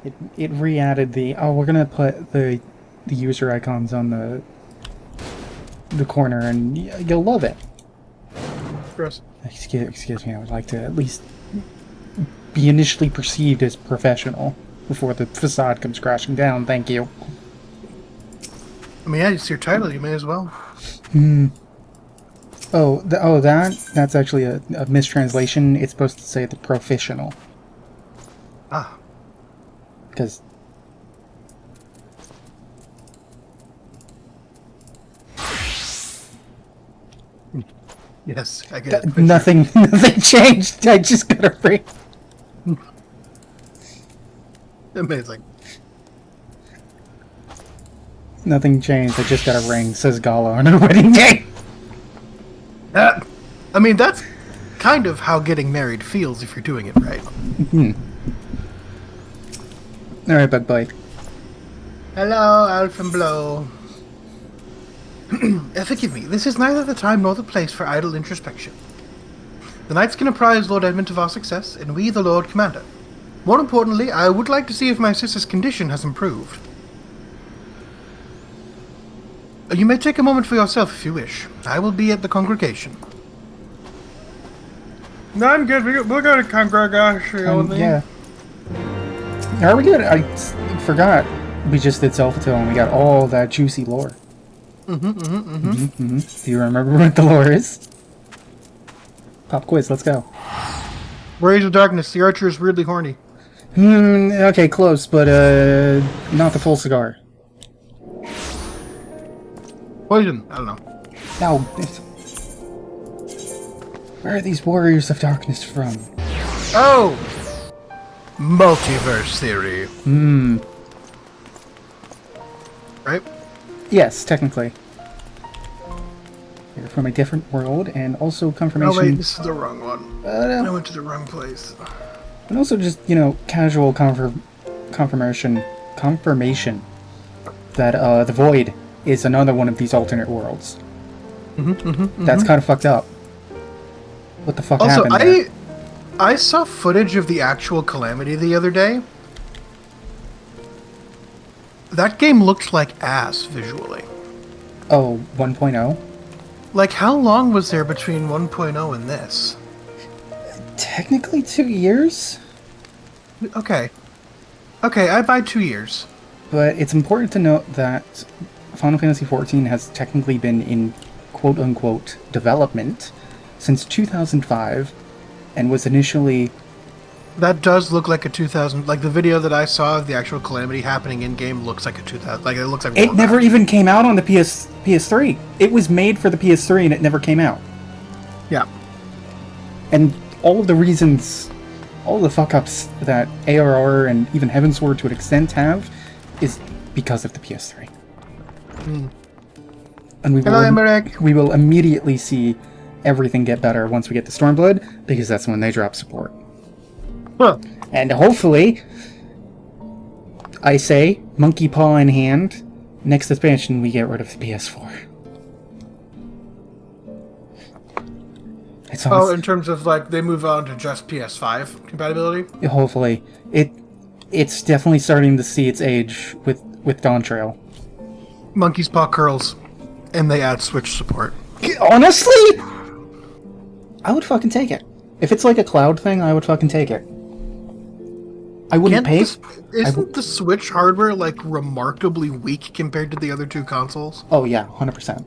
It re-added the we're gonna put the user icons on the corner and you'll love it. Gross. Excuse me, I would like to at least be initially perceived as professional before the facade comes crashing down. Thank you. I mean, yeah, it's your title. You may as well. That's actually a mistranslation. It's supposed to say the professional. Ah. Because Yes, I get it. nothing changed. I just got a ring. Amazing. Nothing changed. I just got a ring. Says Gala on her wedding day. I mean, that's kind of how getting married feels if you're doing it right. All right, Bug Bite. Hello, Alphenblow. Forgive me, this is neither the time nor the place for idle introspection. The knights can apprise Lord Edmund of our success, and we the Lord Commander. More importantly, I would like to see if my sister's condition has improved. You may take a moment for yourself if you wish. I will be at the congregation. No, I'm good. We'll go to congregation. Yeah. Are we good? I forgot. We just did Selfatil and we got all that juicy lore. Do you remember what the lore is? Pop quiz, let's go. Rays of Darkness. The archer is weirdly horny. Okay, close, but not the full cigar. Poison. I don't know. Now, where are these warriors of darkness from? Oh! Multiverse theory. Right? Yes, technically. They're from a different world, and also confirmation... Oh wait, this is the wrong one. I went to the wrong place. And also just, casual confirmation that the Void is another one of these alternate worlds. That's kind of fucked up. What the fuck happened there? I saw footage of the actual Calamity the other day. That game looked like ass visually. Oh, 1.0? Like, how long was there between 1.0 and this? Technically 2 years? Okay. Okay, I buy 2 years. But it's important to note that Final Fantasy XIV has technically been in quote-unquote development since 2005 and was initially... That does look like a 2000... Like, the video that I saw of the actual Calamity happening in-game looks like a 2000... Like, it looks like... It never even came out on the PS3. It was made for the PS3 and it never came out. Yeah. And all of the reasons... All the fuck-ups that ARR and even Heavensward to an extent have is because of the PS3. And we will immediately see everything get better once we get to Stormblood, because that's when they drop support. Huh. And hopefully, I say, monkey paw in hand, next expansion we get rid of the PS4. In terms of, like, they move on to just PS5 compatibility? Hopefully. It's definitely starting to see its age with Dawntrail. Monkey's paw curls. And they add Switch support. Honestly? I would fucking take it. If it's like a cloud thing, I would fucking take it. I wouldn't pay... Isn't the Switch hardware, like, remarkably weak compared to the other two consoles? Oh, yeah, 100%.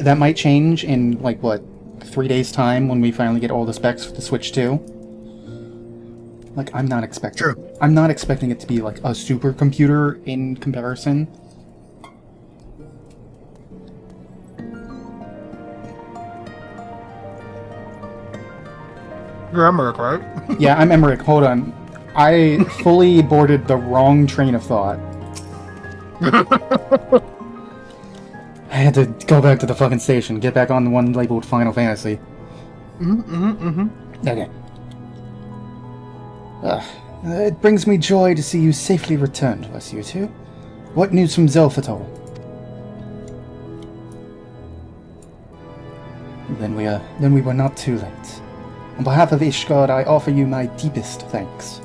That might change in, like, what, 3 days' time when we finally get all the specs for the Switch 2? Like, I'm not expecting... True. I'm not expecting it to be, like, a supercomputer in comparison. You're Emmerich, right? Yeah, I'm Emmerich. Hold on. I fully boarded the wrong train of thought. I had to go back to the fucking station, get back on the one labeled Final Fantasy. Okay. It brings me joy to see you safely return to us, you two. What news from Zelfatol? Then we were not too late. On behalf of Ishgard, I offer you my deepest thanks.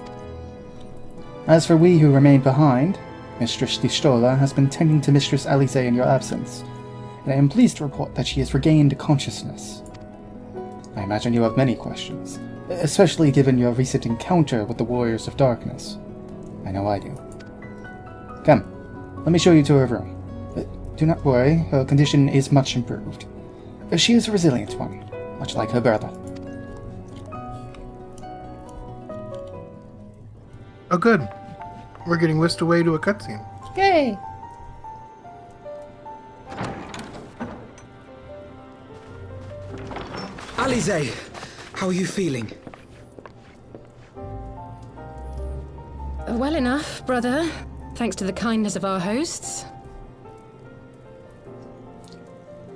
As for we who remained behind, Mistress Distola has been tending to Mistress Alice in your absence, and I am pleased to report that she has regained consciousness. I imagine you have many questions, especially given your recent encounter with the Warriors of Darkness. I know I do. Come, let me show you to her room. Do not worry, her condition is much improved. She is a resilient one, much like her brother. Oh, good. We're getting whisked away to a cutscene. Yay! Alize, how are you feeling? Well enough, brother. Thanks to the kindness of our hosts.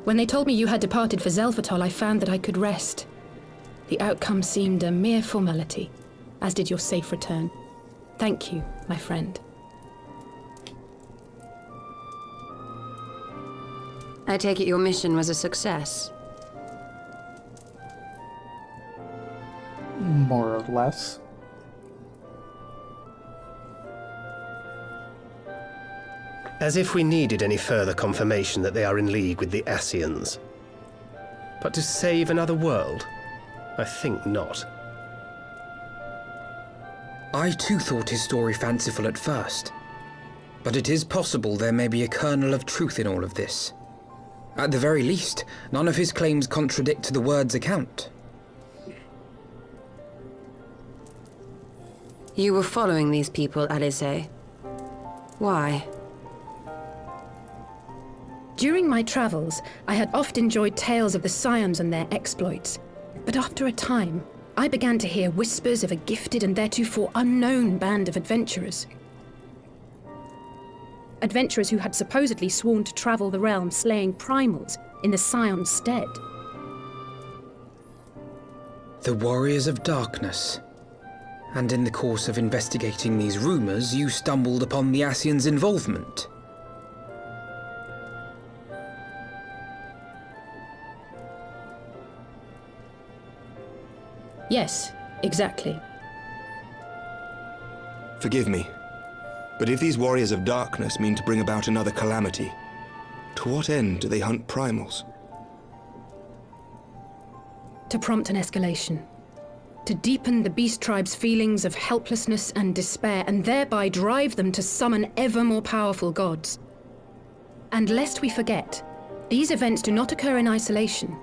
When they told me you had departed for Zelfatol, I found that I could rest. The outcome seemed a mere formality, as did your safe return. Thank you, my friend. I take it your mission was a success. More or less. As if we needed any further confirmation that they are in league with the Ascians. But to save another world? I think not. I too thought his story fanciful at first. But it is possible there may be a kernel of truth in all of this. At the very least, none of his claims contradict the word's account. You were following these people, Alice. Why? During my travels, I had oft enjoyed tales of the Scions and their exploits. But after a time, I began to hear whispers of a gifted and theretofore unknown band of adventurers. Adventurers who had supposedly sworn to travel the realm slaying primals in the Scion's stead. The Warriors of Darkness. And in the course of investigating these rumors, you stumbled upon the Ascians' involvement. Yes, exactly. Forgive me, but if these Warriors of Darkness mean to bring about another calamity, to what end do they hunt primals? To prompt an escalation. To deepen the beast tribe's feelings of helplessness and despair, and thereby drive them to summon ever more powerful gods. And lest we forget, these events do not occur in isolation.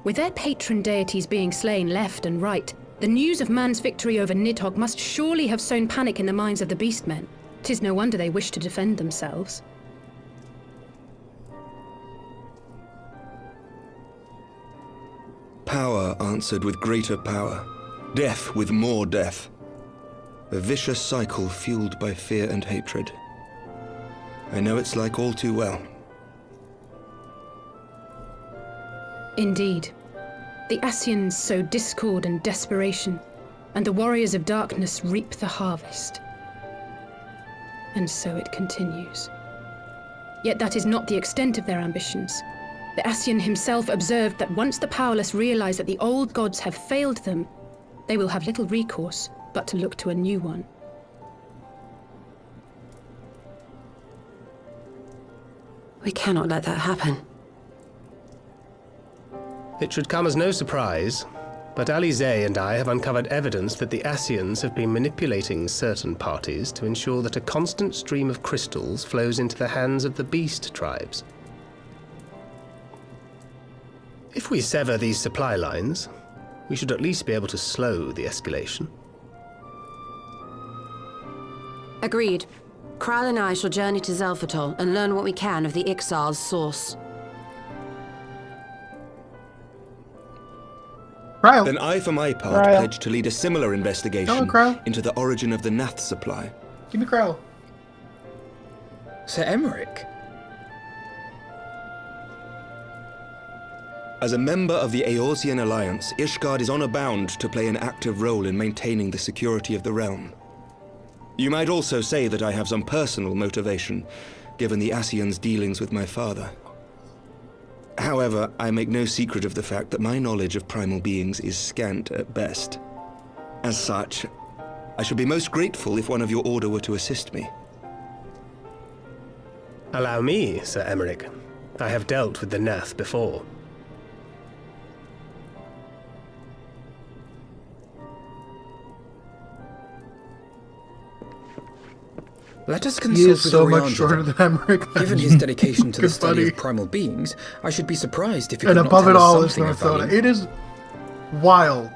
With their patron deities being slain left and right, the news of man's victory over Nidhogg must surely have sown panic in the minds of the Beastmen. 'Tis no wonder they wish to defend themselves. Power answered with greater power, death with more death. A vicious cycle fueled by fear and hatred. I know it's like all too well. Indeed. The Ascians sow discord and desperation, and the Warriors of Darkness reap the harvest. And so it continues. Yet that is not the extent of their ambitions. The Ascian himself observed that once the powerless realize that the old gods have failed them, they will have little recourse but to look to a new one. We cannot let that happen. It should come as no surprise, but Alize and I have uncovered evidence that the Ascians have been manipulating certain parties to ensure that a constant stream of crystals flows into the hands of the beast tribes. If we sever these supply lines, we should at least be able to slow the escalation. Agreed. Kral and I shall journey to Zelfatol and learn what we can of the Ixal's source. Kyle. Then I, for my part, Cryle. pledge to lead a similar investigation Hello, Cryle. into the origin of the Nath supply. Give me Kyle. Sir Emmerich? As a member of the Eorzean Alliance, Ishgard is honor-bound to play an active role in maintaining the security of the realm. You might also say that I have some personal motivation, given the Ascians' dealings with my father. However, I make no secret of the fact that my knowledge of primal beings is scant at best. As such, I should be most grateful if one of your order were to assist me. Allow me, Sir Emmerich. I have dealt with the Nath before. Let us He consult is with so Oriander much shorter then. than Emmerich. Given his dedication to the Good study buddy. of primal beings, I should be surprised if he And could not above tell it us all is something of Northoda. value. It is wild.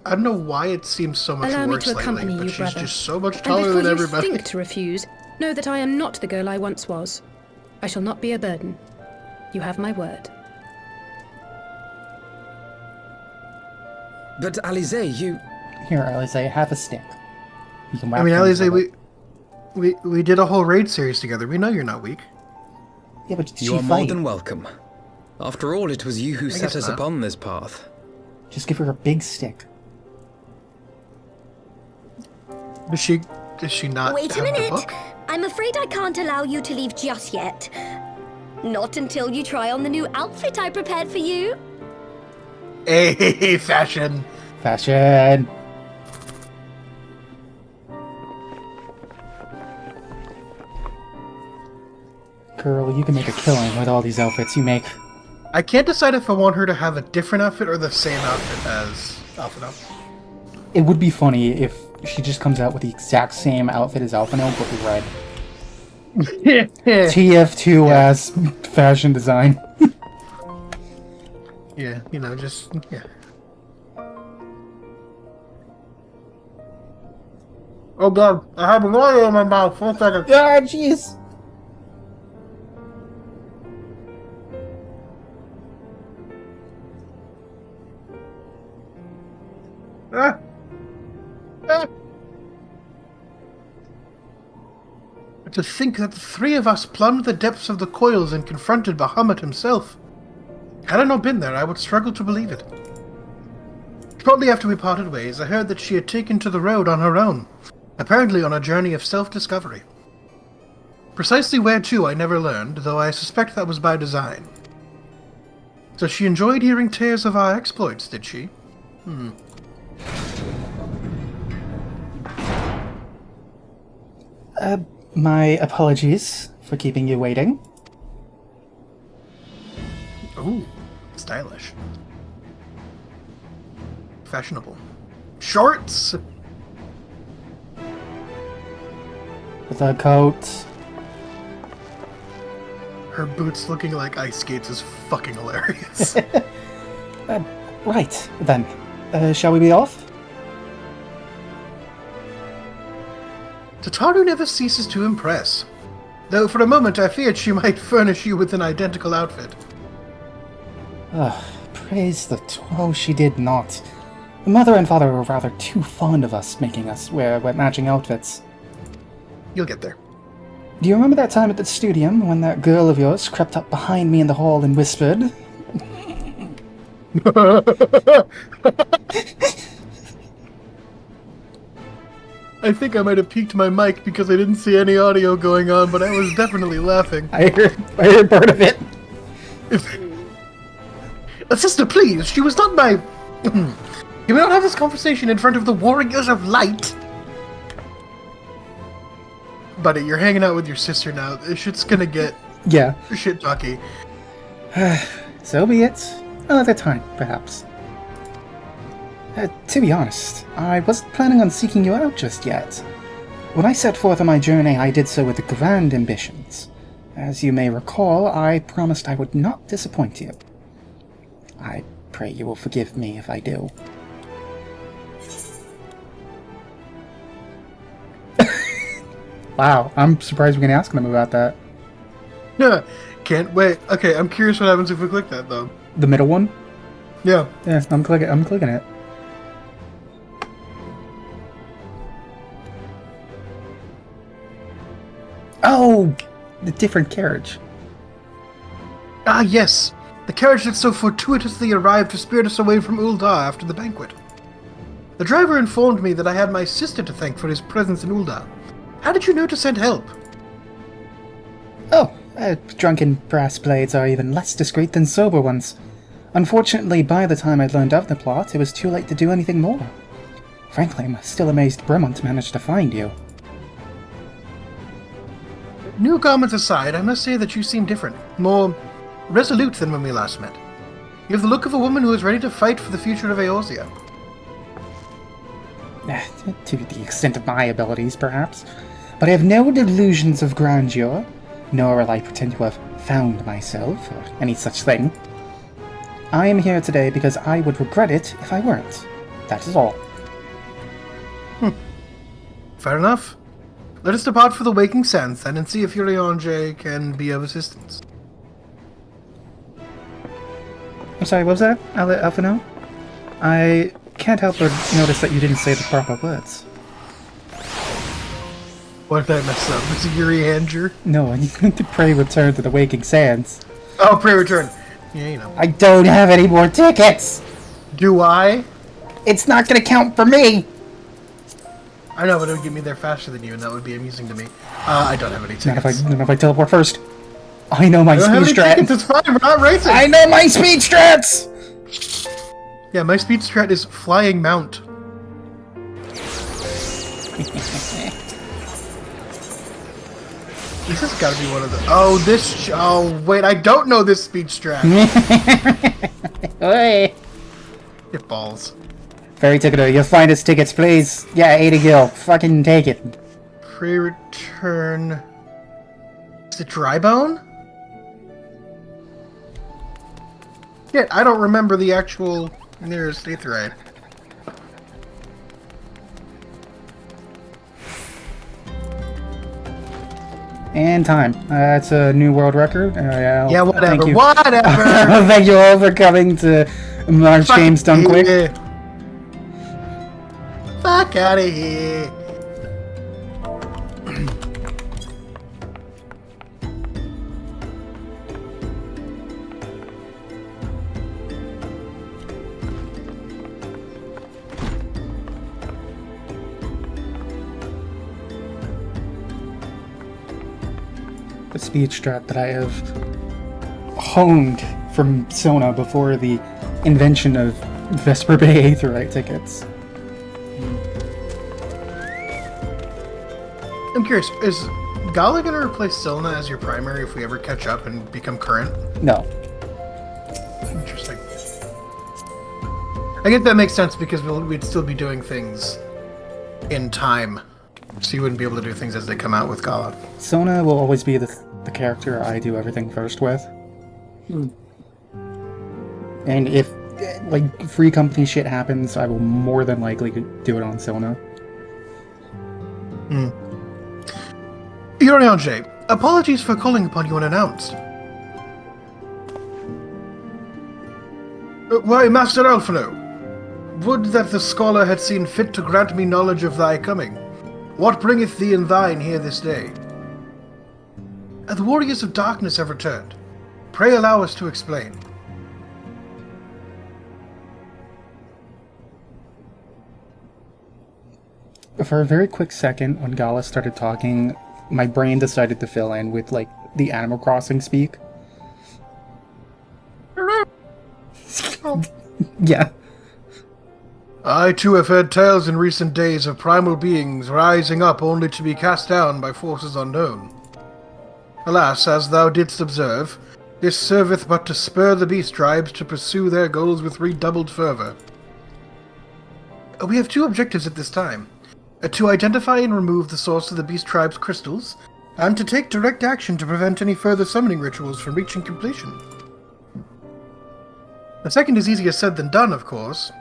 I don't know why it seems so much Allow me worse to lately, accompany but you, she's brother. just so much And taller before than you everybody. think to refuse, know that I am not the girl I once was. I shall not be a burden. You have my word. But Alize, you... Here, Alize, have a stick. You can whack I mean, things Alize, with it. we did a whole raid series together. We know you're not weak. Yeah, but did You she are more fight? than welcome. After all, it was you who set guess us not. upon this path. Just give her a big stick. Does she not Wait a have the minute! book? I'm afraid I can't allow you to leave just yet. Not until you try on the new outfit I prepared for you. Hey, fashion. Fashion! Girl, you can make a killing with all these outfits you make. I can't decide if I want her to have a different outfit or the same outfit as Alphino. It would be funny if she just comes out with the exact same outfit as Alphino, but with red. TF2 as fashion design. Yeah, just, yeah. Oh god, I have an oil in my mouth. 1 second. Ah, jeez! Ah. Ah. To think that the three of us plumbed the depths of the coils and confronted Bahamut himself. Had I not been there, I would struggle to believe it. Shortly after we parted ways, I heard that she had taken to the road on her own, apparently on a journey of self-discovery. Precisely where to I never learned, though I suspect that was by design. So she enjoyed hearing tales of our exploits, did she? My apologies for keeping you waiting. Ooh, stylish. Fashionable. Shorts! With a coat. Her boots looking like ice skates is fucking hilarious. Right, then. Shall we be off? Tataru never ceases to impress. Though for a moment I feared she might furnish you with an identical outfit. Praise the oh, she did not. The mother and father were rather too fond of us making us wear matching outfits. You'll get there. Do you remember that time at the studium when that girl of yours crept up behind me in the hall and whispered? I think I might have peaked my mic because I didn't see any audio going on, but I was definitely laughing. I heard part of it. Sister, please, she was not my... Can we not have this conversation in front of the Warriors of Light? Buddy, you're hanging out with your sister now. This shit's gonna get Yeah, shit talky. so be it. Another time, perhaps. To be honest, I wasn't planning on seeking you out just yet. When I set forth on my journey, I did so with grand ambitions. As you may recall, I promised I would not disappoint you. I pray you will forgive me if I do. Wow, I'm surprised we can ask them about that. Yeah, can't wait. Okay, I'm curious what happens if we click that, though. The middle one? Yeah. Yeah, I'm clicking it. Oh, the different carriage. Ah, yes. The carriage that so fortuitously arrived to spirit us away from Ul'dah after the banquet. The driver informed me that I had my sister to thank for his presence in Ul'dah. How did you know to send help? Oh, drunken brass blades are even less discreet than sober ones. Unfortunately, by the time I'd learned of the plot, it was too late to do anything more. Frankly, I'm still amazed Bremont managed to find you. New garments aside, I must say that you seem different. More resolute than when we last met. You have the look of a woman who is ready to fight for the future of Eorzea. To the extent of my abilities, perhaps. But I have no delusions of grandeur, nor will I pretend to have found myself, or any such thing. I am here today because I would regret it if I weren't. That is all. Fair enough. Let us depart for the Waking Sands, then, and see if Urianger can be of assistance. I'm sorry, what was that, Alphino? I can't help but notice that you didn't say the proper words. What did I mess up? Was it Urianger? No, pray return to the Waking Sands. Oh, pray return. Yeah, you know. I don't have any more tickets! Do I? It's not gonna count for me! I know, but it would get me there faster than you, and that would be amusing to me. I don't have any tickets. Not if I teleport first. I know my speed strats. Tickets, it's fine, we're not racing! I know my speed strats! Yeah, my speed strat is flying mount. This has got to be one of the... Oh, this... Oh, wait, I don't know this speed strat. Get balls. Fairy ticketer, you'll find us tickets, please. Yeah, 80 gil. Fucking take it. Pre-return... Is it Drybone? Shit, I don't remember the actual nearest Aetheryte. And time. That's a new world record. Yeah, whatever. Thank you. Whatever! Thank you all for coming to March Games Done Quick. Fuck out of here. The speed strat that I have honed from Sona before the invention of Vesper Bay Aetheryte tickets. I'm curious, is Gala gonna replace Sona as your primary if we ever catch up and become current? No. Interesting. I guess that makes sense because we'd still be doing things in time. So you wouldn't be able to do things as they come out with Gala. Sona will always be the character I do everything first with. And if, like, free company shit happens, I will more than likely do it on Sona. Urianger, apologies for calling upon you unannounced. Why, Master Alphino, would that the scholar had seen fit to grant me knowledge of thy coming. What bringeth thee and thine here this day? The warriors of darkness have returned. Pray allow us to explain. For a very quick second, when Gala started talking, my brain decided to fill in with, like, the Animal Crossing speak. Yeah. I too have heard tales in recent days of primal beings rising up only to be cast down by forces unknown. Alas, as thou didst observe, this serveth but to spur the beast tribes to pursue their goals with redoubled fervor. We have two objectives at this time. To identify and remove the source of the beast tribe's crystals, and to take direct action to prevent any further summoning rituals from reaching completion. The second is easier said than done, of course.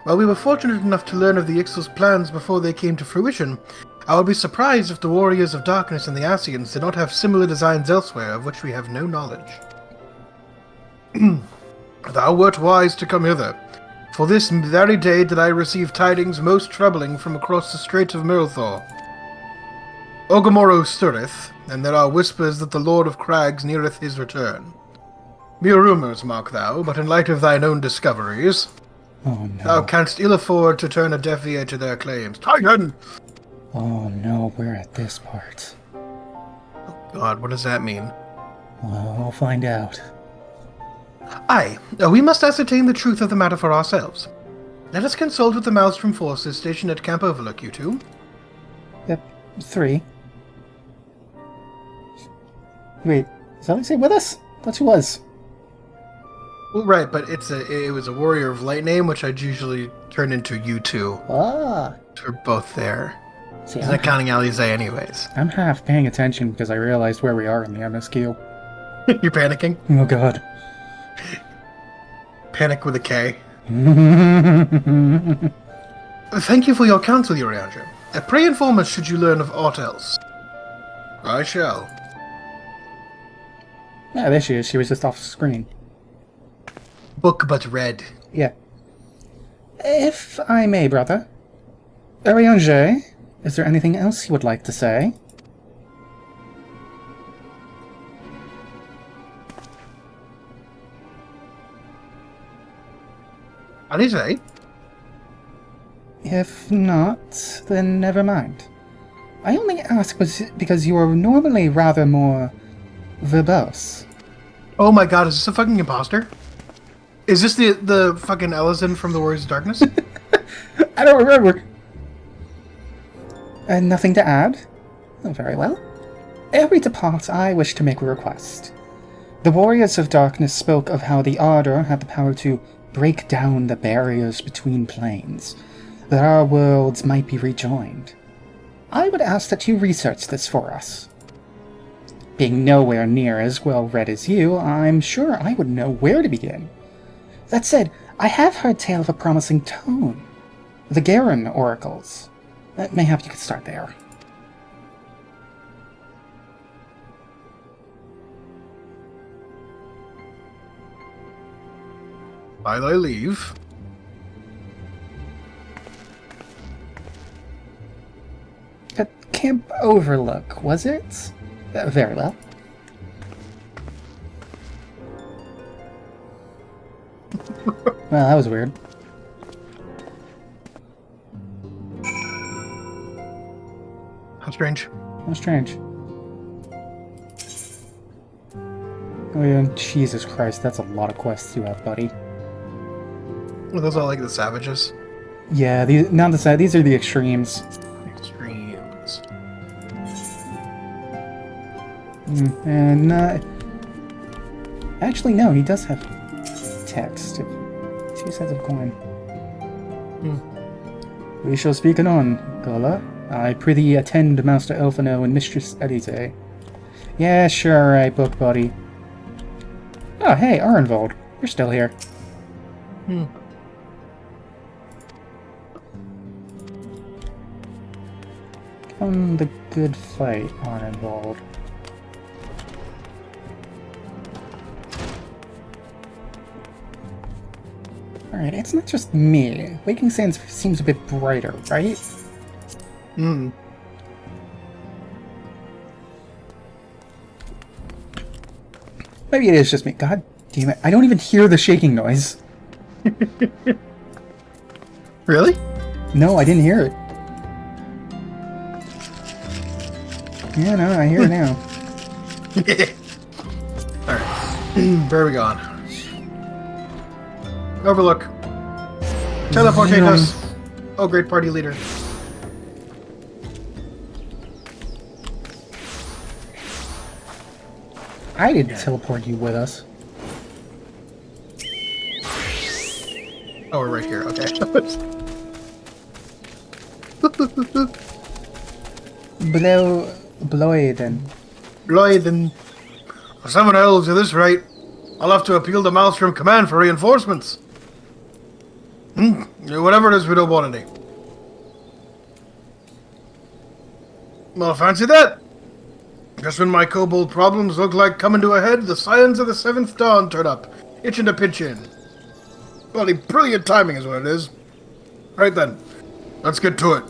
While we were fortunate enough to learn of the Ixal's plans before they came to fruition, I would be surprised if the Warriors of Darkness and the Ascians did not have similar designs elsewhere of which we have no knowledge. Thou wert wise to come hither, for this very day did I receive tidings most troubling from across the Strait of Mirthor. Ogomoro stirreth, and there are whispers that the Lord of Crags neareth his return. Mere rumours, mark thou, but in light of thine own discoveries, Oh no. thou canst ill afford to turn a deaf ear to their claims. Titan! Oh no, we're at this part. God, what does that mean? Well, we'll find out. Aye, we must ascertain the truth of the matter for ourselves. Let us consult with the Maelstrom forces stationed at Camp Overlook, you two. Yep, 3. Wait, is Alexei with us? I thought she was. Well, right, but it was a warrior of light name, which I'd usually turn into you two. Ah. We're both there. See, He's not counting Alizé anyways. I'm half paying attention because I realized where we are in the MSQ. You're panicking? Oh god. Panic with a K. Thank you for your counsel, Urianger. Pray inform us should you learn of aught else. I shall. Yeah, there she is. She was just off screen. Book but read. Yeah. If I may, brother. Urianger, is there anything else you would like to say? Alizé? If not, then never mind. I only ask because you are normally rather more verbose. Oh my god, is this a fucking imposter? Is this the fucking Ellison from the Warriors of Darkness? I don't remember. Nothing to add? Oh, very well. Ere we depart, I wish to make a request. The Warriors of Darkness spoke of how the Ardor had the power to break down the barriers between planes, that our worlds might be rejoined. I would ask that you research this for us. Being nowhere near as well read as you, I'm sure I would know where to begin. That said, I have heard tale of a promising tome. The Garen Oracles. Mayhap you could start there. By thy leave. At Camp Overlook, was it? Very well. Well, that was weird. How strange. How strange. Oh yeah, Jesus Christ, that's a lot of quests you have, buddy. Are those all like the savages? Yeah, these are the extremes. Extremes. And actually, no, he does have text. 2 sets of coin. We shall speak anon, Gola. I prithee attend Master Elfino and Mistress Elise. Yeah, sure, right, book buddy. Oh, hey, Arenvold. You're still here. From the good fight, Arenvold. Alright, it's not just me. Waking Sands seems a bit brighter, right? Maybe it is just me. God damn it. I don't even hear the shaking noise. Really? No, I didn't hear it. Yeah, no, I hear it now. Alright. Where are we going? Overlook. Teleportate us. Oh, great party leader. I didn't teleport you with us. Oh, we're right here. Okay. Bloiden. Lloyd, for 7 elves at this rate, I'll have to appeal to Maelstrom Command for reinforcements. Whatever it is, we don't want any. Well, fancy that. Just when my kobold problems look like coming to a head, the Scions of the Seventh Dawn turn up, itching to pitch in. Bloody brilliant timing is what it is. Right then, let's get to it.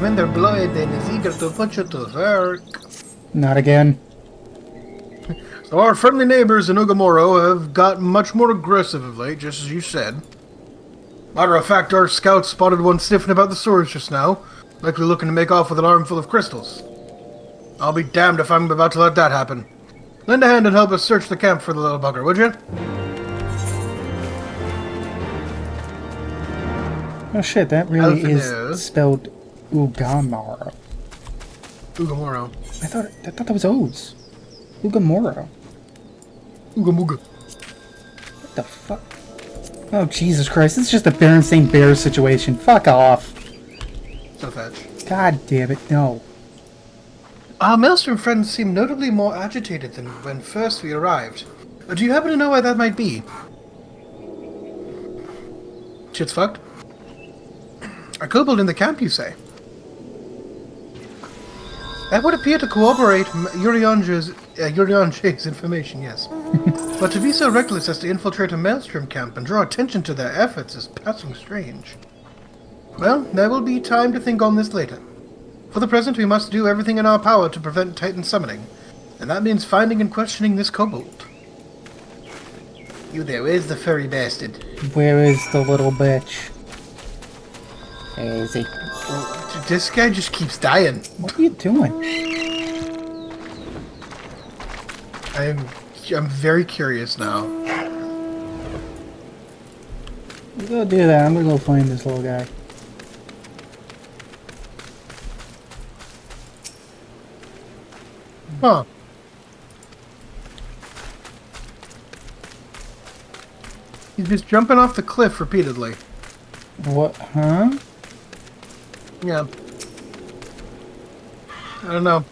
When they're Bloiden is eager to put you to work. Not again. So our friendly neighbors in Ugamoro have got much more aggressive of late, just as you said. Matter of fact, our scouts spotted one sniffing about the sewers just now, likely looking to make off with an armful of crystals. I'll be damned if I'm about to let that happen. Lend a hand and help us search the camp for the little bugger, would you? Oh shit, that really Alpha is spelled Ugamaro. Ugamoro. I thought that was O's. Ugamoro. Ugamuga. What the fuck? Oh Jesus Christ, this is just a Berenstain Bears situation. Fuck off. So fetch. God damn it, no. Our Maelstrom friends seem notably more agitated than when first we arrived. Do you happen to know why that might be? Shit's fucked. A kobold in the camp, you say? That would appear to corroborate Urianje's information, yes. But to be so reckless as to infiltrate a Maelstrom camp and draw attention to their efforts is passing strange. Well, there will be time to think on this later. For the present, we must do everything in our power to prevent Titan summoning, and that means finding and questioning this kobold. You there, where's the furry bastard? Where is the little bitch? Where is he? This guy just keeps dying. What are you doing? I'm very curious now. You go do that. I'm gonna go find this little guy. Huh. He's just jumping off the cliff repeatedly. What? Huh? Yeah. I don't know.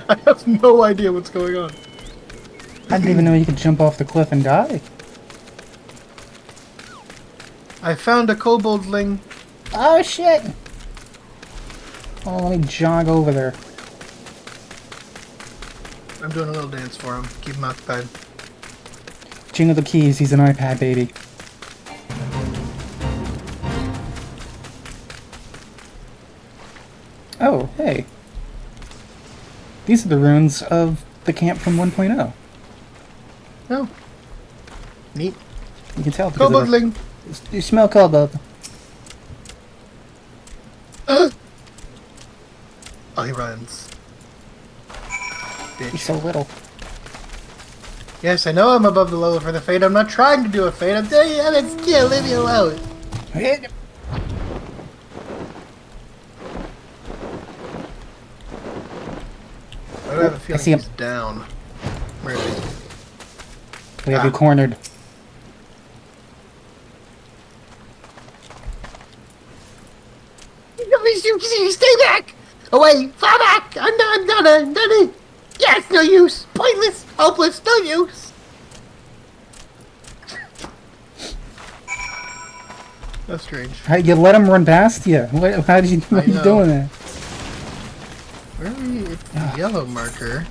I have no idea what's going on. I didn't even know you could jump off the cliff and die. I found a koboldling. Oh shit! Oh, let me jog over there. I'm doing a little dance for him. Keep him occupied. Jingle the keys, he's an iPad baby. Oh, hey. These are the ruins of the camp from 1.0. Oh. Neat. You can tell because Koboldling. You smell kobold. Oh, he runs. He's Bitch. so little. Yes, I know I'm above the level for the fate. I'm not trying to do a fate. I'm telling you, it's still leave me alone. I have a feeling see him. he's down. Where is he? We have you cornered. Stay back! Away! Far back! I'm done! Yes, no use! Pointless! Hopeless! No use! That's strange. How, you let him run past you? How did you? What are you know. doing there? Where are we? It's the yellow marker.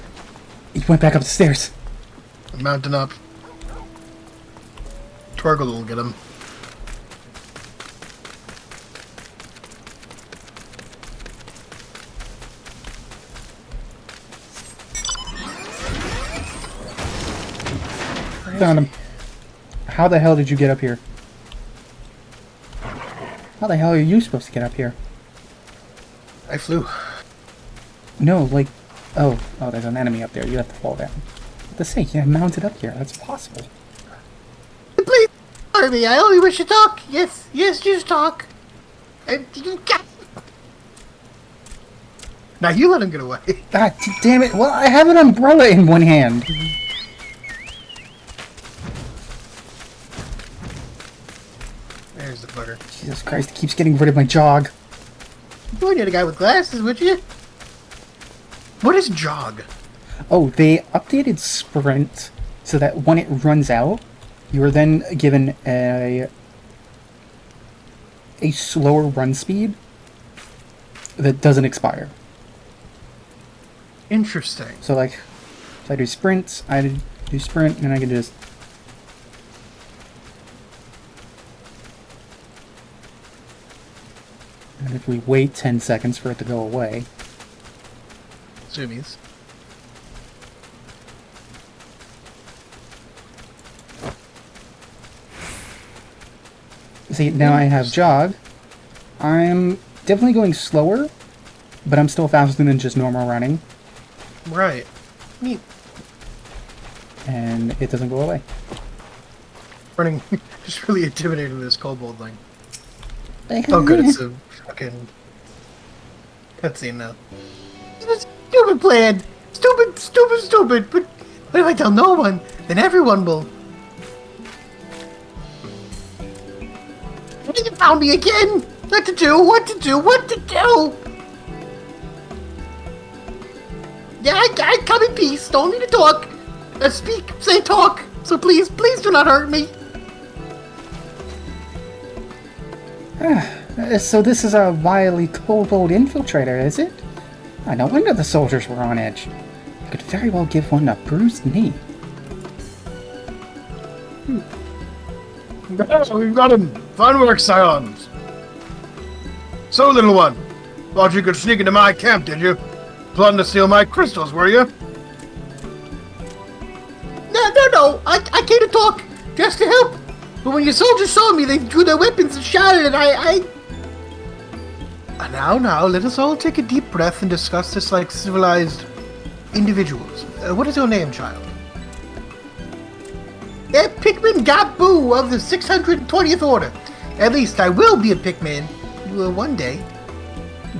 He went back up the stairs. I'm mounting up. Torgal will get him. Found him. How the hell did you get up here? How the hell are you supposed to get up here? I flew. No, like... Oh, there's an enemy up there. You have to fall down. What to say? Yeah, mounted up here. That's possible. Please, pardon me. I only wish to talk. Yes, just talk. Now you let him get away. Ah, damn it. Well, I have an umbrella in one hand. There's the bugger. Jesus Christ, it keeps getting rid of my jog. You wouldn't get a guy with glasses, would you? What is jog? Oh, they updated sprint so that when it runs out, you are then given a slower run speed that doesn't expire. Interesting. So like, if I do sprint, and I can just... And if we wait 10 seconds for it to go away... Zoomies. See, now I have jog. I'm definitely going slower, but I'm still faster than just normal running. Right. Neat. And it doesn't go away. Running, just really intimidating this kobold thing. Oh good, it's a fucking cutscene now. It's a stupid plan! Stupid! But what if I tell no one? Then everyone will. You found me again! What to do? Yeah, I come in peace, don't need to talk. Say talk. So please do not hurt me. So this is a wily kobold infiltrator, is it? No wonder the soldiers were on edge. You could very well give one a bruised knee. We've got him. Fine work, Scions. So, little one, thought you could sneak into my camp, did you? Plotting to steal my crystals, were you? No. I came to talk, just to help. But when your soldiers saw me, they drew their weapons and shouted, and I... Now, let us all take a deep breath and discuss this like civilized individuals. What is your name, child? Pikmin Gabu of the 620th Order. At least I will be a Pikmin one day.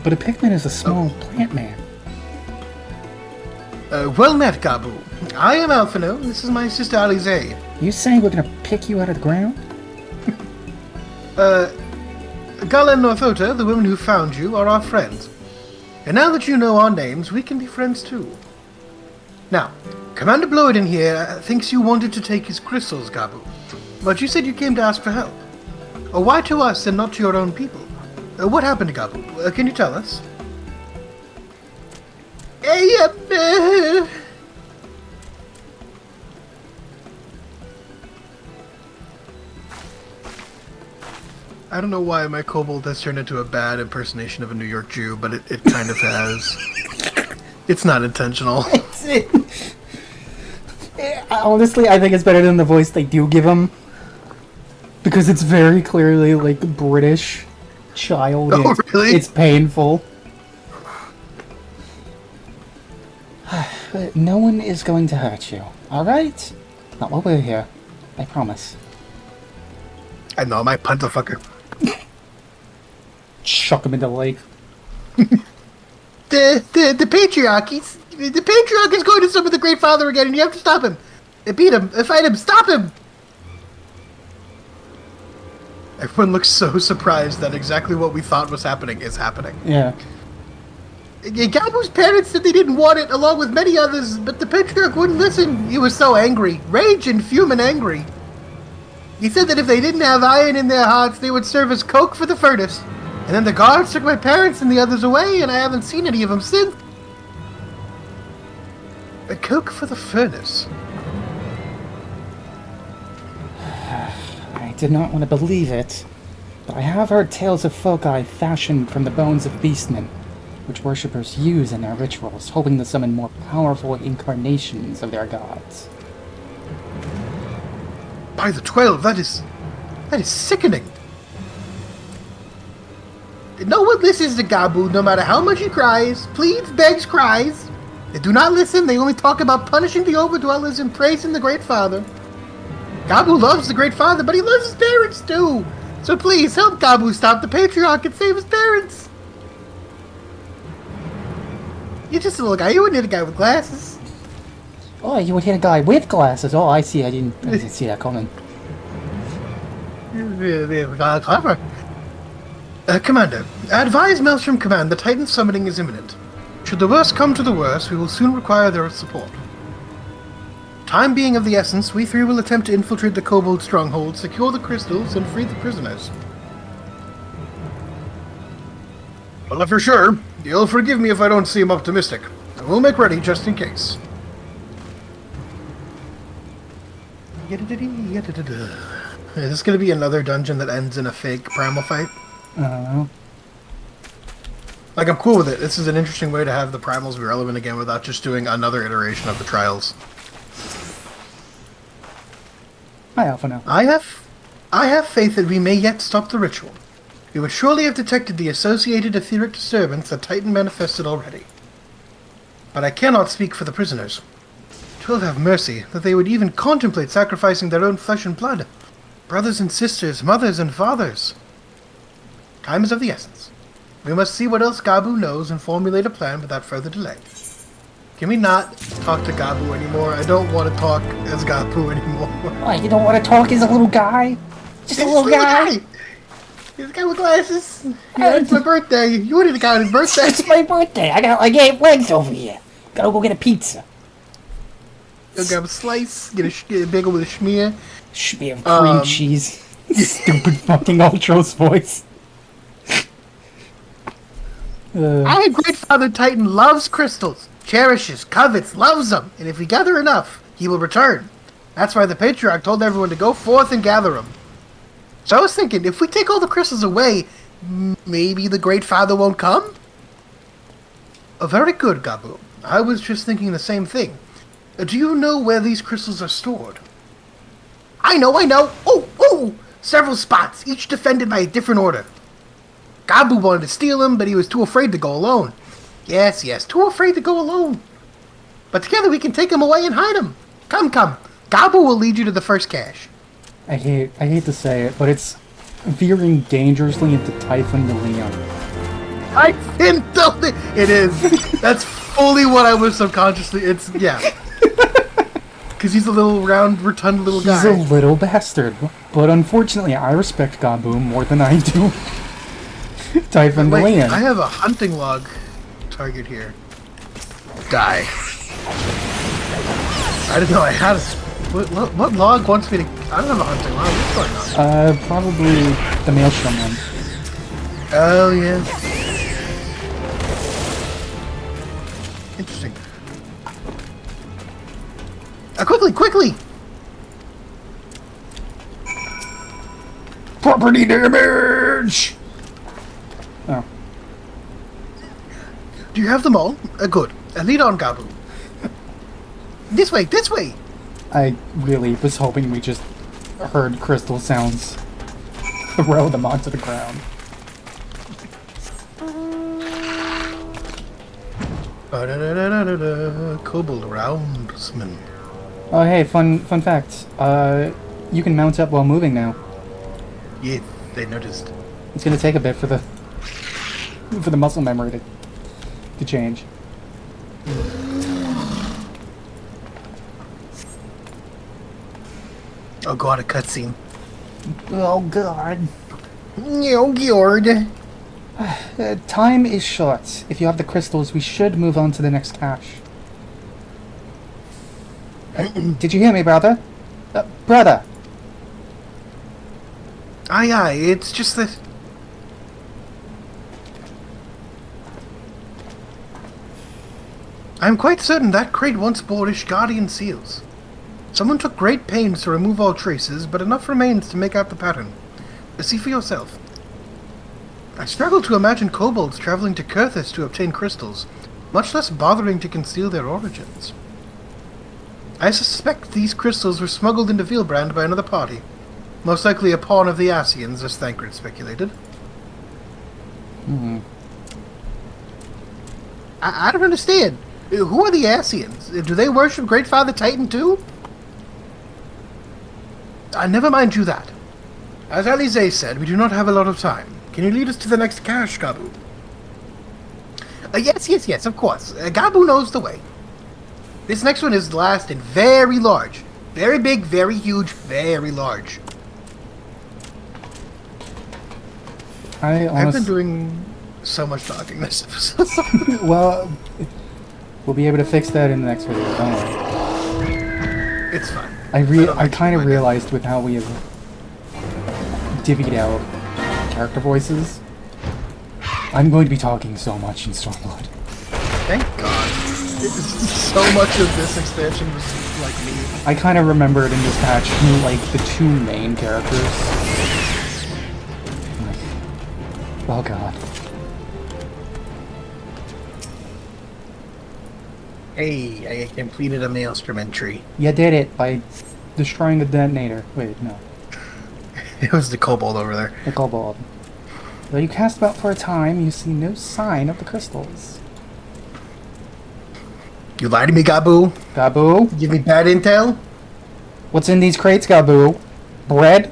But a Pikmin is a small plant man. Well met, Gabu. I am Alphino. This is my sister Alize. You saying we're gonna pick you out of the ground? Gala and Northota, the women who found you, are our friends. And now that you know our names, we can be friends too. Now, Commander Bloedin here thinks you wanted to take his crystals, Gabu. But you said you came to ask for help. Why to us and not to your own people? What happened, Gabu? Can you tell us? I don't know why my kobold has turned into a bad impersonation of a New York Jew, but it kind of has. It's not intentional. Honestly, I think it's better than the voice they do give him. Because it's very clearly, like, British child. Oh, really? It's painful. No one is going to hurt you, alright? Not while we're here. I promise. I know, my punterfucker. Chuck him into the lake. The patriarch, the patriarch is going to summon the Great Father again, and you have to stop him. Beat him, fight him, stop him! Everyone looks so surprised that exactly what we thought was happening is happening. Yeah. Gabu's parents said they didn't want it, along with many others, but the patriarch wouldn't listen. He was so angry. Rage and fume and angry. He said that if they didn't have iron in their hearts, they would serve as coke for the furnace. And then the guards took my parents and the others away, and I haven't seen any of them since. A coke for the furnace? I did not want to believe it, but I have heard tales of foci fashioned from the bones of beastmen, which worshippers use in their rituals, hoping to summon more powerful incarnations of their gods. By the 12, that is sickening. No one listens to Gabu, no matter how much he cries, pleads, begs, cries. They do not listen, they only talk about punishing the overdwellers and praising the Great Father. Gabu loves the Great Father, but he loves his parents too. So please, help Gabu stop the Patriarch and save his parents. You're just a little guy, you wouldn't hit a guy with glasses. Oh, you would hit a guy with glasses. Oh, I see. I didn't see that coming. Clever. Commander, advise Maelstrom Command the Titan summoning is imminent. Should the worst come to the worst, we will soon require their support. Time being of the essence, we three will attempt to infiltrate the Kobold stronghold, secure the crystals, and free the prisoners. Well, if you're sure, you'll forgive me if I don't seem optimistic. We'll make ready just in case. Is this going to be another dungeon that ends in a fake primal fight? I don't know. Like, I'm cool with it. This is an interesting way to have the primals be relevant again without just doing another iteration of the trials. I often know. I have faith that we may yet stop the ritual. We would surely have detected the associated etheric disturbance that Titan manifested already. But I cannot speak for the prisoners. 'Twill have mercy that they would even contemplate sacrificing their own flesh and blood. Brothers and sisters, mothers and fathers. Time is of the essence. We must see what else Gabu knows and formulate a plan without further delay. Can we not talk to Gabu anymore? I don't want to talk as Gabu anymore. Oh, you don't want to talk as a little guy? Just a little guy? He's a guy with glasses. Yeah, it's my birthday. You wanted to go on his birthday. It's my birthday. I got like 8 legs over here. Gotta go get a pizza. Go grab a slice, get a bagel with a schmear. Schmear of cream cheese. Stupid fucking Ultros voice. Our great father Titan loves crystals, cherishes, covets, loves them, and if we gather enough, he will return. That's why the patriarch told everyone to go forth and gather them. So I was thinking, if we take all the crystals away, maybe the great father won't come? Oh, very good, Gabu. I was just thinking the same thing. Do you know where these crystals are stored? I know! Oh! Several spots, each defended by a different order. Gabu wanted to steal them, but he was too afraid to go alone. Yes, too afraid to go alone. But together we can take them away and hide them. Come. Gabu will lead you to the first cache. I hate to say it, but it's veering dangerously into Typhon the Leon. Typhon the Leon! It is. That's fully what I was subconsciously... yeah. Because he's a little round, rotund little guy. He's a little bastard. But unfortunately, I respect Gabu more than I do Typhon the Leon. I have a hunting log target here. Die. I didn't know I had a... What log wants me to... I don't have a hunting log. What's going on? Probably the Maelstrom one. Oh, yeah. Interesting. Quickly! Property damage! Oh. Do you have them all? Good. Lead on, Gabu. This way! I really was hoping we just heard crystal sounds throw them onto the ground. Kobold roundsman. Oh hey, fun fact. You can mount up while moving now. Yeah, they noticed. It's gonna take a bit for the muscle memory to change. Oh god, a cutscene. Oh god. No, Gjord. Time is short. If you have the crystals, we should move on to the next cache. Did you hear me, brother? Brother! Aye, it's just that... I'm quite certain that crate once bore Ishgardian seals. Someone took great pains to remove all traces, but enough remains to make out the pattern. See for yourself. I struggle to imagine kobolds traveling to Kurthis to obtain crystals, much less bothering to conceal their origins. I suspect these crystals were smuggled into Vilbrand by another party. Most likely a pawn of the Asians, as Thancred speculated. I don't understand. Who are the Asians? Do they worship Great Father Titan too? Never mind you that. As Alize said, we do not have a lot of time. Can you lead us to the next cache, Gabu? Yes, of course. Gabu knows the way. This next one is last and very large. Very big, very huge, very large. I've been doing so much talking this episode. Well, we'll be able to fix that in the next video, don't worry. It's fine. I kind of realized with how we have divvied out character voices, I'm going to be talking so much in Stormblood. Thank God. So much of this expansion was like me. I kind of remembered in this patch, like, the 2 main characters. Like, oh god. Hey, I completed a Maelstrom entry. You did it by destroying the detonator. Wait, no. It was the kobold over there. The kobold. Though you cast about for a time, you see no sign of the crystals. You lie to me, Gabu. Gabu? Give me bad intel. What's in these crates, Gabu? Bread?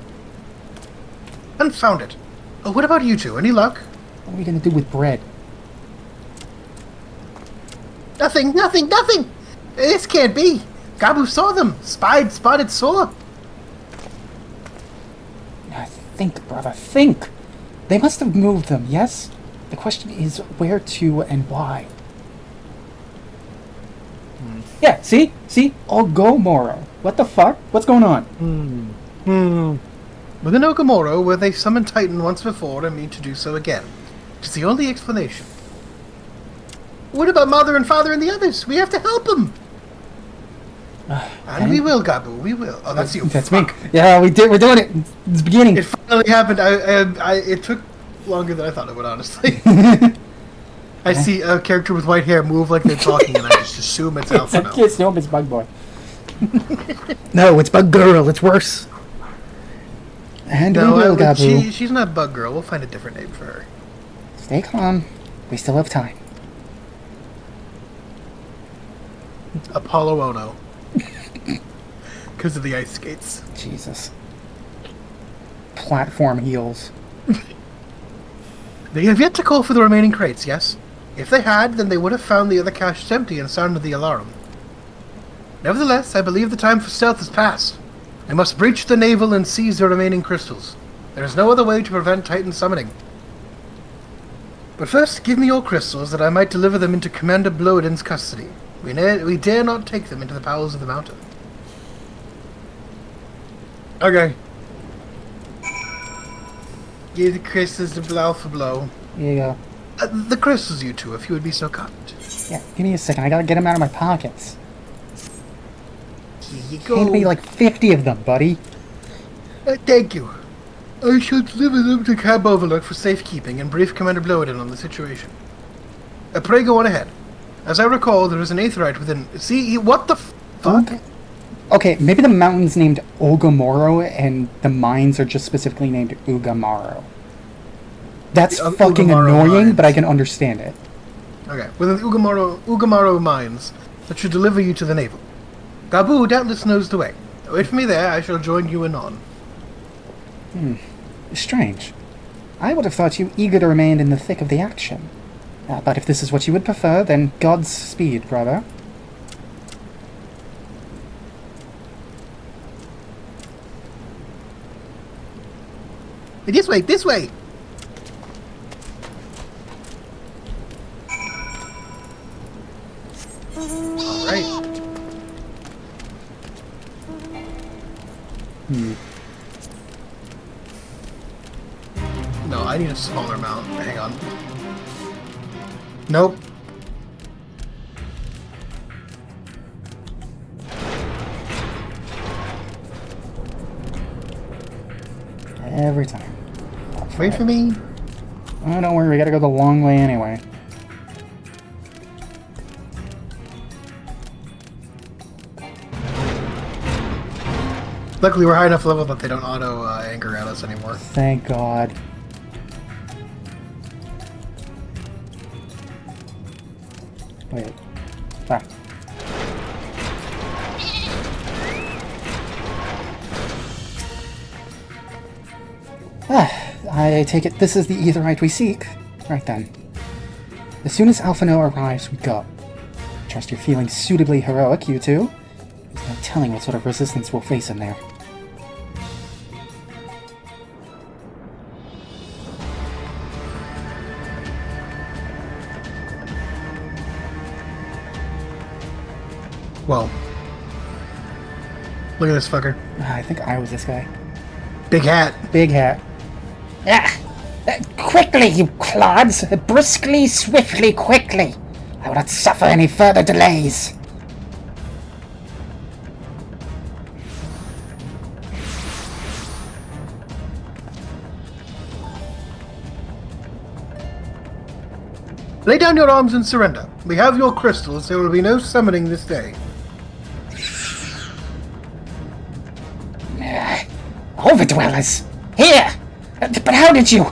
Confound it. Oh, what about you two? Any luck? What are we gonna do with bread? Nothing. This can't be. Gabu saw them. Spotted saw. Think, brother, think. They must have moved them, yes? The question is where to and why. Yeah, see? Ogomoro. What the fuck? What's going on? Within Ogamoro, where they summoned Titan once before and mean to do so again. It's the only explanation. What about Mother and Father and the others? We have to help them. And we will, Gabu. We will. Oh, that's you. That's me. Yeah, we did. We're doing it. It's beginning. It finally happened. It took longer than I thought it would, honestly. I see a character with white hair move like they're talking, and I just assume it's Alpha now. No, it's Bug Boy. No, it's Bug Girl. It's worse. And we will, Gabu. She's not Bug Girl. We'll find a different name for her. Stay calm. We still have time. Apollo Ono. Because of the ice skates. Jesus. Platform heels. They have yet to call for the remaining crates, yes? If they had, then they would have found the other caches empty and sounded the alarm. Nevertheless, I believe the time for stealth has passed. I must breach the navel and seize the remaining crystals. There is no other way to prevent Titan summoning. But first, give me your crystals that I might deliver them into Commander Bloedin's custody. We dare not take them into the bowels of the mountain. Okay. Give the crystals to Blow for Blow. Here you go. The crystals, you two, if you would be so kind. Yeah, give me a second. I gotta get them out of my pockets. Here you go. Hand me like 50 of them, buddy. Thank you. I shall deliver them to Cab Overlook for safekeeping and brief Commander Bloedin on the situation. Pray go on ahead. As I recall, there is an aetheryte within... See, what the fuck? Okay, maybe the mountain's named Ogamoro and the mines are just specifically named Ugamaro. That's fucking Ugamaro annoying, mines. but I can understand it. Okay, within the Ugamaro mines that should deliver you to the navel. Gabu doubtless knows the way. Wait for me there, I shall join you anon. Strange. I would have thought you eager to remain in the thick of the action. But if this is what you would prefer, then God's speed, brother. This way, this way! Alright. No, I need a smaller mount. Hang on. Nope. Every time. Wait for me. Oh, don't worry, we gotta go the long way anyway. Luckily, we're high enough level that they don't auto anchor at us anymore. Thank God. Wait. Ah. I take it this is the aetheryte we seek. Right then. As soon as Alphino arrives, we go. Trust you're feeling suitably heroic, you two. There's no telling what sort of resistance we'll face in there. Well. Look at this fucker. I think I was this guy. Big hat. Big hat. Quickly, you clods! Briskly, swiftly, quickly! I will not suffer any further delays. Lay down your arms and surrender. We have your crystals. There will be no summoning this day. Overdwellers! Here! But how did you...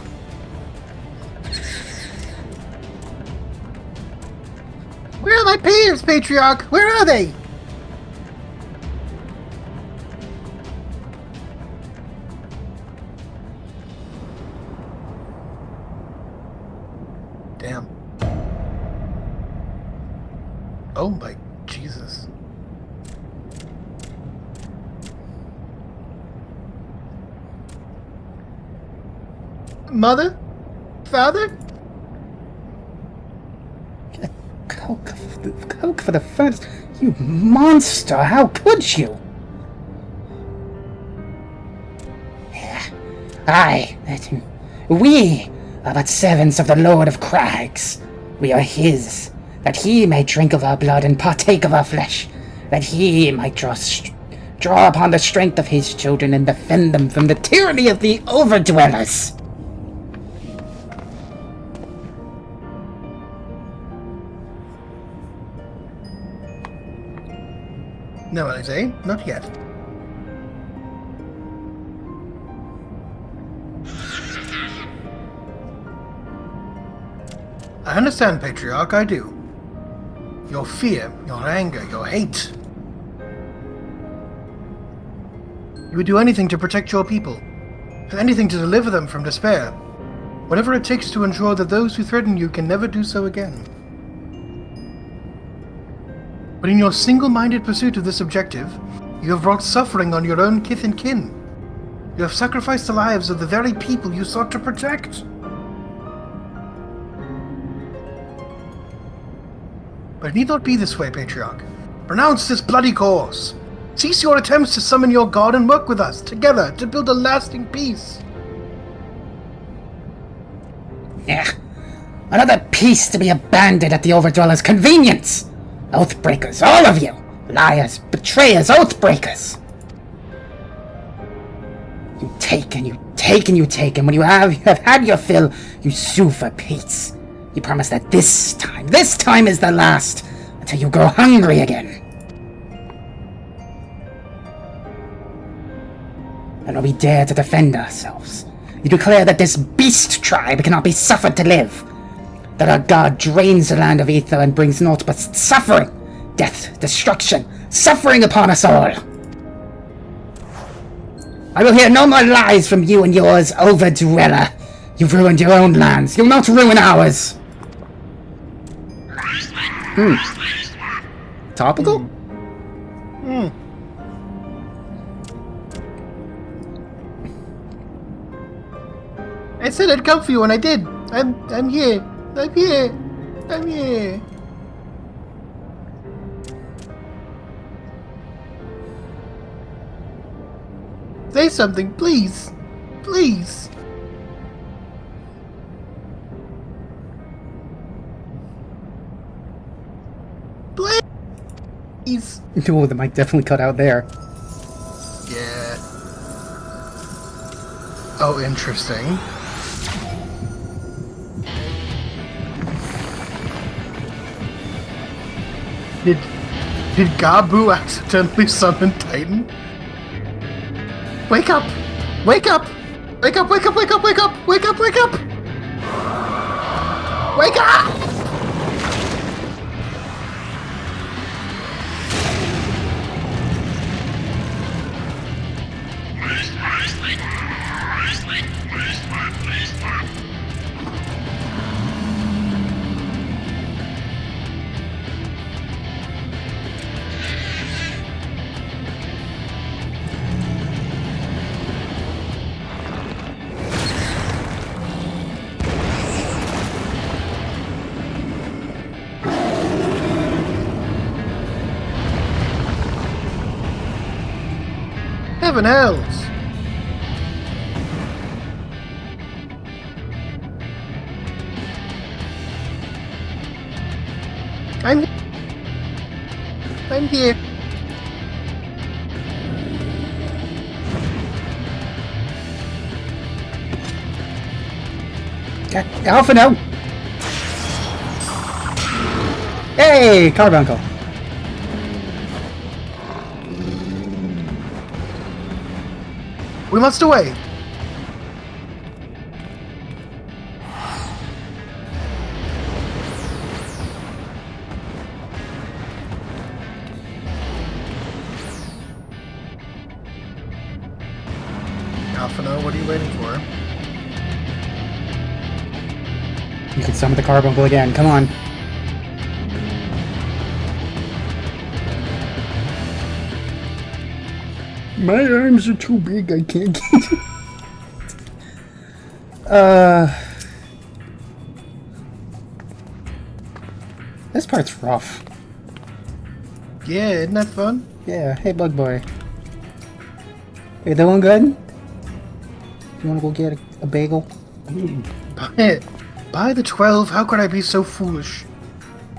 Where are my pants? ships, Patriarch! Where are they? Damn. Oh my Jesus. Mother? Father? Coke for the first... You monster! How could you? Aye, we are but servants of the Lord of Crags. We are his, that he may drink of our blood and partake of our flesh, that he might draw upon the strength of his children and defend them from the tyranny of the overdwellers. No, Alize, not yet. I understand, Patriarch, I do. Your fear, your anger, your hate. You would do anything to protect your people, and anything to deliver them from despair. Whatever it takes to ensure that those who threaten you can never do so again. But in your single-minded pursuit of this objective, you have brought suffering on your own kith and kin. You have sacrificed the lives of the very people you sought to protect. But it need not be this way, Patriarch. Renounce this bloody cause. Cease your attempts to summon your god and work with us, together, to build a lasting peace. Another piece to be abandoned at the Overdweller's convenience! Oathbreakers, all of you! Liars, betrayers, oathbreakers! You take and you take and you take, and when you have had your fill, you sue for peace. You promise that this time is the last, until you grow hungry again. And when we dare to defend ourselves, you declare that this beast tribe cannot be suffered to live. That our god drains the land of ether and brings naught but suffering, death, destruction, suffering upon us all. I will hear no more lies from you and yours, Overdweller. You've ruined your own lands. You'll not ruin ours. Topical? I said I'd come for you, and I did. I'm here. I'm here. I'm here. Say something, please. Please. Please. Oh, the mic definitely cut out there. Yeah. Oh, interesting. Did Gabu accidentally summon Titan? Wake up! Wake up! Wake up, wake up, wake up, wake up! Wake up, wake up! Wake up! Heaven hells! I'm here. Alpha, no! Hey, Carbuncle! We must away. Alphino, what are you waiting for? You can summon the carbuncle again. Come on. My arms are too big. I can't get it. This part's rough. Yeah, isn't that fun? Yeah. Hey, Bug Boy. You doing good? You wanna go get a bagel? By the 12, how could I be so foolish?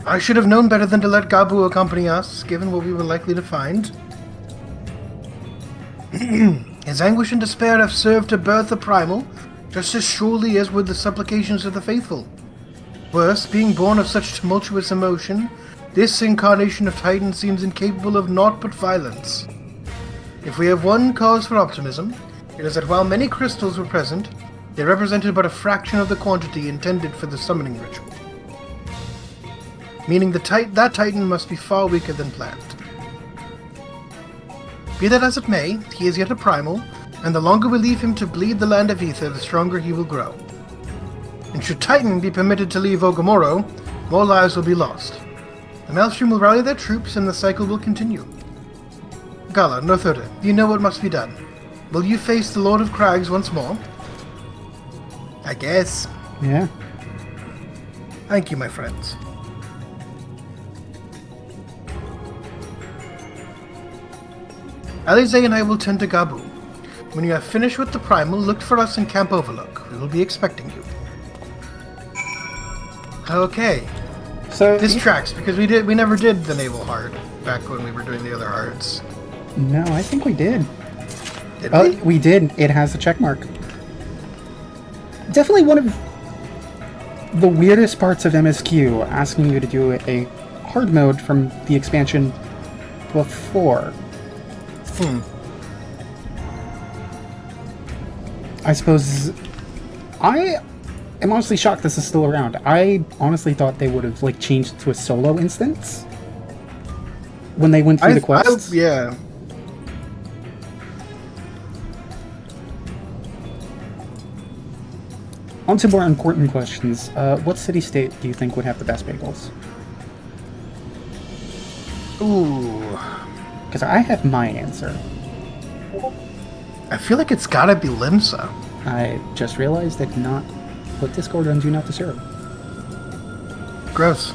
I should have known better than to let Gabu accompany us, given what we were likely to find. His anguish and despair have served to birth the primal, just as surely as would the supplications of the faithful. Worse, being born of such tumultuous emotion, this incarnation of Titan seems incapable of naught but violence. If we have one cause for optimism, it is that while many crystals were present, they represented but a fraction of the quantity intended for the summoning ritual. Meaning that Titan must be far weaker than planned. Be that as it may, he is yet a primal, and the longer we leave him to bleed the land of Ether, the stronger he will grow. And should Titan be permitted to leave Ogamoro, more lives will be lost. The Maelstrom will rally their troops, and the cycle will continue. Gala, Northuda, you know what must be done. Will you face the Lord of Crags once more? I guess. Yeah. Thank you, my friends. Alize and I will tend to Gabu. When you have finished with the primal, look for us in Camp Overlook. We will be expecting you. Okay. So This tracks, because we never did the naval heart back when we were doing the other hearts. No, I think we did. Did Oh, we? we did. It has a check mark. Definitely one of the weirdest parts of MSQ, asking you to do a hard mode from the expansion before. I suppose I am honestly shocked this is still around. I honestly thought they would have like changed to a solo instance when they went through the quests. Yeah. On to more important questions. What city-state do you think would have the best bagels? Ooh. Because I have my answer. I feel like it's gotta be Limsa. I just realized I did not put Discord on Do Not Disturb. Gross.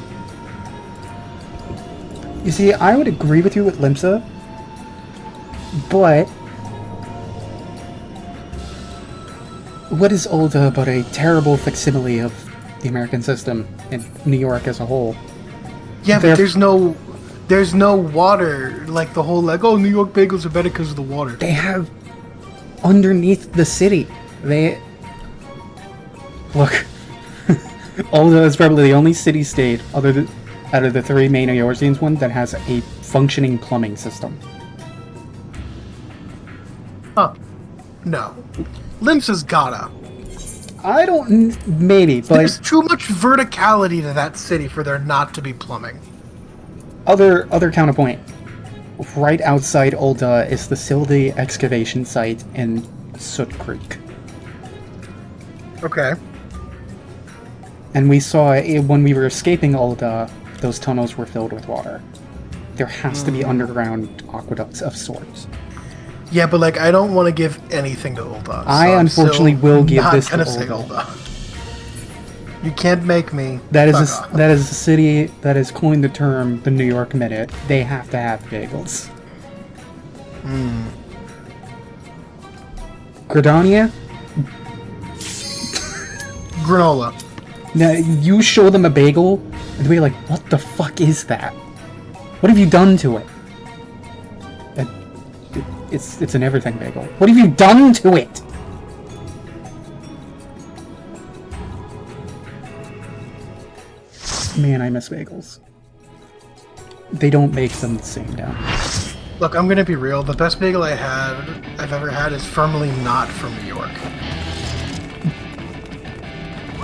You see, I would agree with you with Limsa, but what is Ulda but a terrible facsimile of the American system and New York as a whole? Yeah, but there's no water. Like the whole New York bagels are better because of the water. They have underneath the city. Look. Ulda is probably the only city-state out of the three main Eorzeans one that has a functioning plumbing system. Huh. No. Limsa's gotta. I don't... maybe, but... There's too much verticality to that city for there not to be plumbing. Other counterpoint. Right outside Ulda is the Sildi excavation site in Soot Creek. Okay. And we saw when we were escaping Ulda, those tunnels were filled with water. There has to be underground aqueducts of sorts. Yeah, but I don't want to give anything to Ulda. I unfortunately will give this to Say Ulda. Ulda. You can't make me. That is a city that has coined the term the New York Minute. They have to have bagels. Gridania? Granola. Now, you show them a bagel, and they'll be like, what the fuck is that? What have you done to it? It's an everything bagel. What have you done to it? Man, I miss bagels. They don't make them the same down. Look, I'm gonna be real. The best bagel I've ever had is firmly not from New York.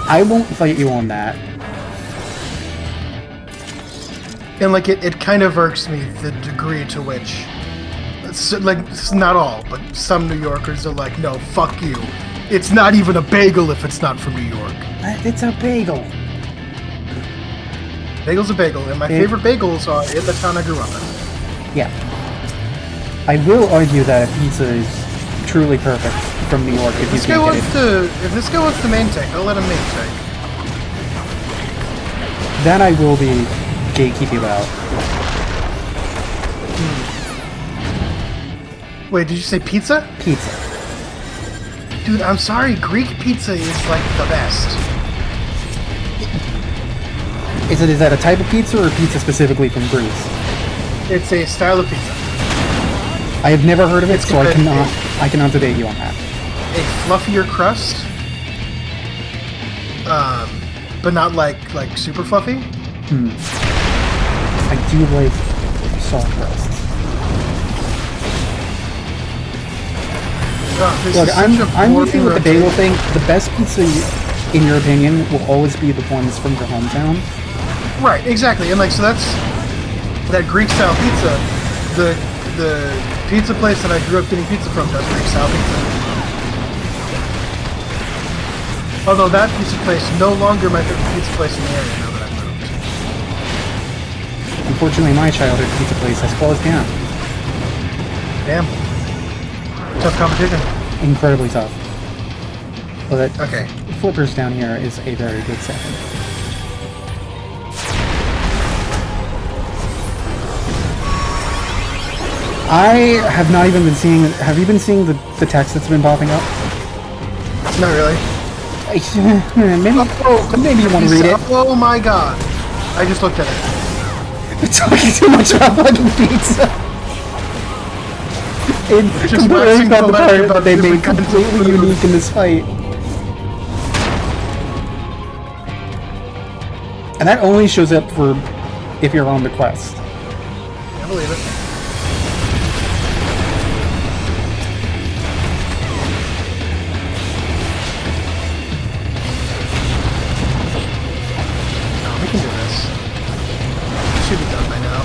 I won't fight you on that. And it kind of irks me the degree to which like, not all, but some New Yorkers are like, no, fuck you. It's not even a bagel if it's not from New York. It's a bagel. Bagel's a bagel, and my favorite bagels are in the town I grew up in. Yeah. I will argue that a pizza is truly perfect from New York if you can get it. If this guy wants to main tank, I'll let him main tank. That I will be gatekeeping about. Wait, did you say pizza? Pizza. Dude, I'm sorry, Greek pizza is like the best. Is that a type of pizza or pizza specifically from Greece? It's a style of pizza. I have never heard of it, so I cannot debate you on that. A fluffier crust, but not like super fluffy. I do like soft crusts. Look, I'm with you with the bagel thing. The best pizza, in your opinion, will always be the ones from your hometown. Right, exactly, and like so that's that Greek style pizza. The pizza place that I grew up getting pizza from does Greek style pizza. Although that pizza place is no longer my favorite pizza place in the area now that I've moved. Unfortunately, my childhood pizza place has closed down. Damn. Tough competition. Incredibly tough. Well, that Okay. Flippers down here is a very good second. I have not even been seeing... Have you been seeing the text that's been popping up? Not really. Maybe you want to read it. Oh my god. I just looked at it. You're talking too much about fucking pizza. Just Completely waxing not the part poetic that they about made different kinds of completely food. unique in this fight. And that only shows up for if you're on the quest. I believe it. No, we can do this. It should be done by now.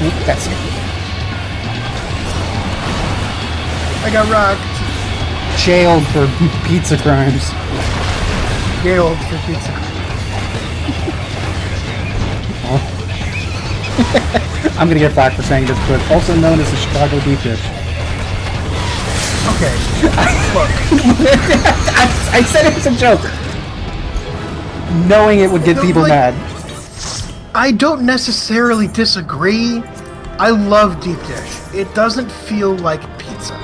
Oop, that's it. I got rocked. Jailed for pizza crimes. Jailed for pizza. I'm gonna get flack for saying this, but also known as the Chicago deep dish. Okay. Look. I said it was a joke. Knowing it would get people mad. I don't necessarily disagree. I love deep dish. It doesn't feel like pizza.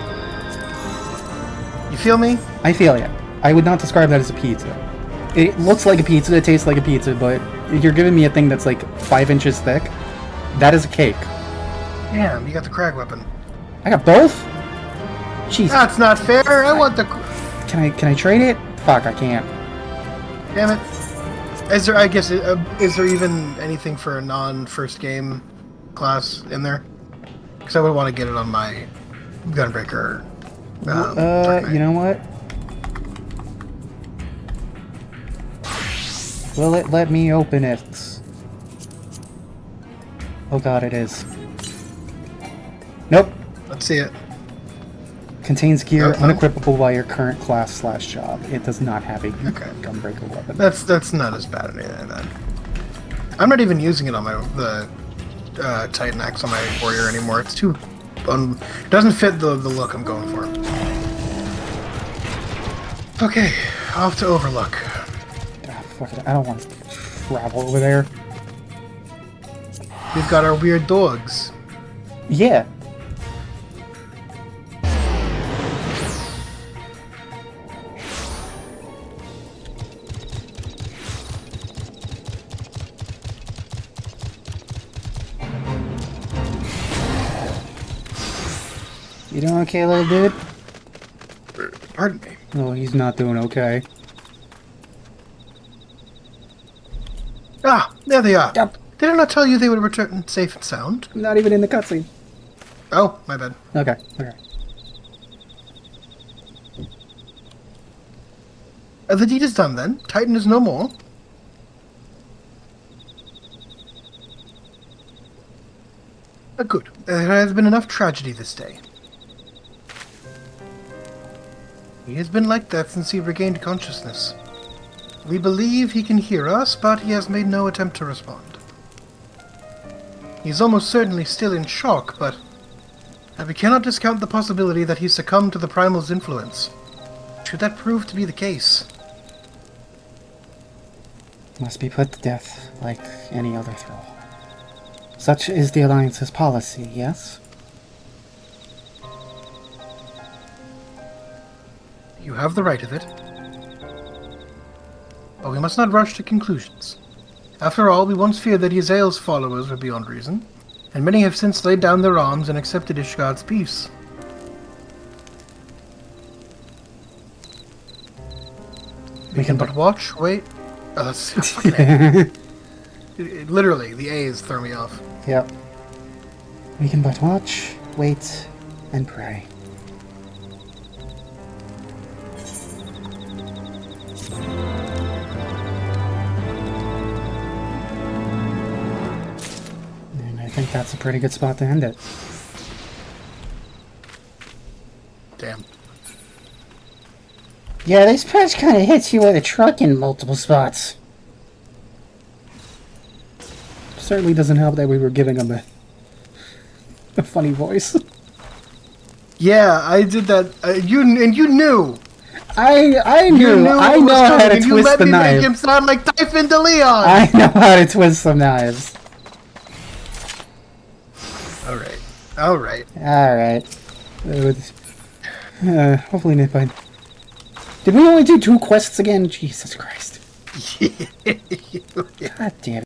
You feel me? I feel ya. I would not describe that as a pizza. It looks like a pizza, it tastes like a pizza, but if you're giving me a thing that's like 5 inches thick, that is a cake. Damn, you got the crag weapon. I got both? Jeez. That's not fair. I want the. Can I trade it? Fuck, I can't. Damn it. Is there? I guess. Is there even anything for a non-first game class in there? Because I would want to get it on my Gunbreaker. You know what? Will it let me open it? Oh god, it is. Nope. Let's see it. Contains gear Okay. unequipable by your current class/job. It does not have a gunbreaker weapon. That's not as bad anything then. I'm not even using it on the Titan Axe on my warrior anymore. It's too doesn't fit the look I'm going for. Okay, off to Overlook. Ah, fuck it, I don't want to travel over there. We've got our weird dogs. You doing okay, little dude? Pardon me. Oh, he's not doing okay. Ah, there they are. Yep. Did I not tell you they would return safe and sound? Not even in the cutscene. Oh, my bad. Okay, okay. The deed is done then. Titan is no more. Good. There has been enough tragedy this day. He has been like that since he regained consciousness. We believe he can hear us, but he has made no attempt to respond. He's almost certainly still in shock, but we cannot discount the possibility that he succumbed to the Primal's influence. Should that prove to be the case, Must be put to death like any other thrall. Such is the Alliance's policy, yes? you have the right of it. But we must not rush to conclusions. After all, we once feared that Yzael's followers were beyond reason, and many have since laid down their arms and accepted Ishgard's peace. We can but watch, wait. Oh, that's fucking A. Literally, the A's throw me off. Yep. We can but watch, wait, and pray. And I think that's a pretty good spot to end it. Damn. Yeah, this patch kind of hits you with a truck in multiple spots. Certainly doesn't help that we were giving him a funny voice. Yeah, I did that. You knew. I You knew. knew I what was know how coming, to and you twist let the me make knife. him sound like Typhon de Leon. I know how to twist some knives. All right. All right. Alright. Hopefully not by... Did we only do 2 quests again? Jesus Christ. God damn it.